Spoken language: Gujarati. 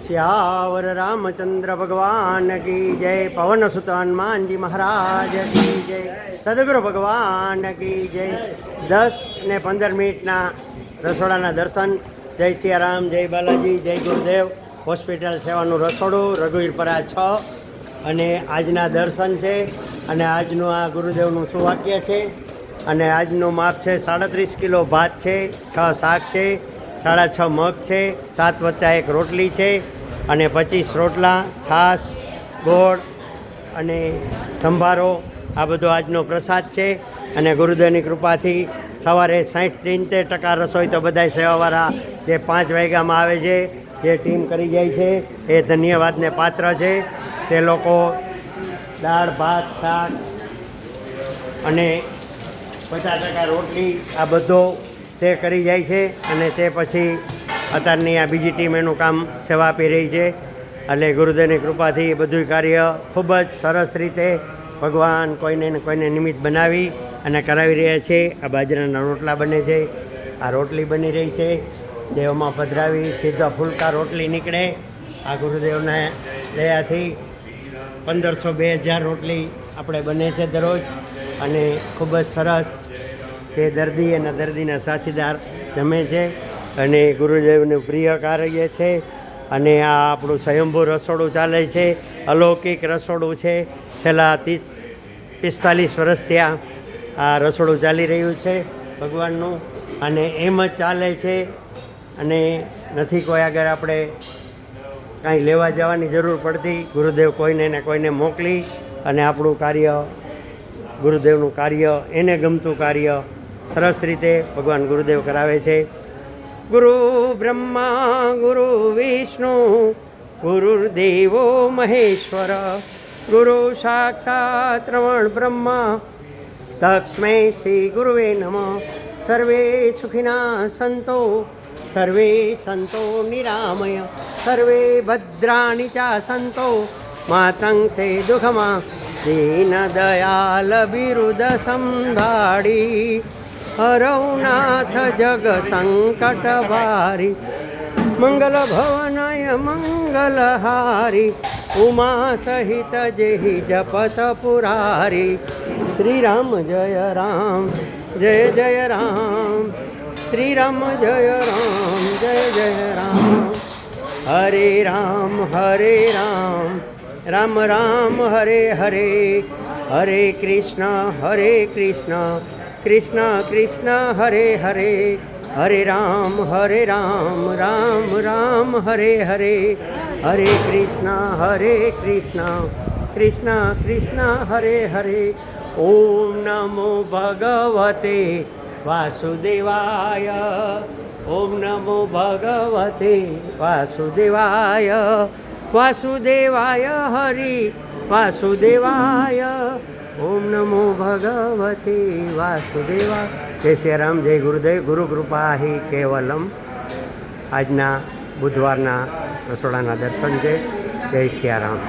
श्यावर रामचंद्र भगवान की जय। पवन सुत हनुमान जी महाराज की जय। सदगुरु भगवान की जय। 10 ને 15 મિનિટના રસોડાના દર્શન। જય સિયારામ, જય બાલાજી, જય ગુરુદેવ। હોસ્પિટલ સેવાનું રસોડું રઘુવીરપરા 6 અને આજના દર્શન છે અને આજનું આ ગુરુદેવનું સુવાક્ય છે અને આજનું માપ છે 37 કિલો ભાત છે, 6 શાક છે, 6.5 મગ છે, 7 વચ્ચા 1 રોટલી છે અને 25 રોટલા, છાશ, ગોળ અને સંભારો, આ બધો આજનો પ્રસાદ છે। અને ગુરુદેવની કૃપાથી સવારે 60-73% રસોઈ તો બધા સેવાવાળા જે 5 વાગ્યામાં આવે છે, જે ટીમ કરી જાય છે એ ધન્યવાદને પાત્ર છે। તે લોકો દાળ, ભાત, શાક અને 50% રોટલી આ બધો તે કરી જાય છે અને તે પછી અત્યારની આ બીજી ટીમ એનું કામ સેવા આપી રહી છે। એટલે ગુરુદેવની કૃપાથી બધું કાર્ય ખૂબ જ સરસ રીતે ભગવાન કોઈને ને કોઈને નિમિત્ત બનાવી અને કરાવી રહ્યા છે। આ બાજરાના રોટલા બને છે, આ રોટલી બની રહી છે, દેવમાં પધરાવી સીધા ફૂલકા રોટલી નીકળે। આ ગુરુદેવના દયાથી 1500-2000 રોટલી આપણે બને છે દરરોજ અને ખૂબ જ સરસ જે દર્દી અને દર્દીના સાથીદાર જમે છે અને ગુરુદેવનું પ્રિય કાર્ય છે। અને આ આપણું સ્વયંભૂ રસોડું ચાલે છે, અલૌકિક રસોડું છે। છેલ્લા 30-45 વર્ષથી આ રસોડું ચાલી રહ્યું છે ભગવાનનું અને એમ જ ચાલે છે અને નથી કોઈ આગળ આપણે કાંઈ લેવા જવાની જરૂર પડતી। ગુરુદેવ કોઈને ને કોઈને મોકલી અને આપણું કાર્ય, ગુરુદેવનું કાર્ય, એને ગમતું કાર્ય સરસ રીતે ભગવાન ગુરુદેવ કરાવે છે। ગુરુ બ્રહ્મા ગુરુ વિષ્ણુ ગુરુર્દેવો મહેશ્વર ગુરુ સાક્ષાત પ્રવણ બ્રહ્મા તસ્મૈ શ્રી ગુરુવે નમઃ। સર્વે સુખિના સંતો સર્વે સંતો નિરામય સર્વે ભદ્રાણિ ચા સંતો માતંગ છે દુઃખમાં દીન દયાલ બિરુદ સંભાળી હરૌનાથ જગ સંકટ ભારી મંગલ ભવનય મંગલહારી ઉમા સહિત જેહી જપત પુરારી। શ્રી રામ જય રામ જય જય રામ, શ્રી રામ જય રામ જય જય રામ। હરે રામ રામ રામ હરે હરે, હરે કૃષ્ણ કૃષ્ણ કૃષ્ણ હરે હરે, હરે રામ રામ રામ હરે હરે, હરે કૃષ્ણ કૃષ્ણ કૃષ્ણ હરે હરે। ઓમ નમો ભગવતે વાસુદેવાય, ઓમ નમો ભગવતે વાસુદેવાય, વાસુદેવાય હરિ વાસુદેવાય, ઓમ નમો ભગવતે વાસુદેવાય। જય શ્રી રામ, જય ગુરુદેવ। ગુરુ કૃપા હિ કેવલમ। આજના બુધવારના રસોડાના દર્શન છે। જય સિયારામ।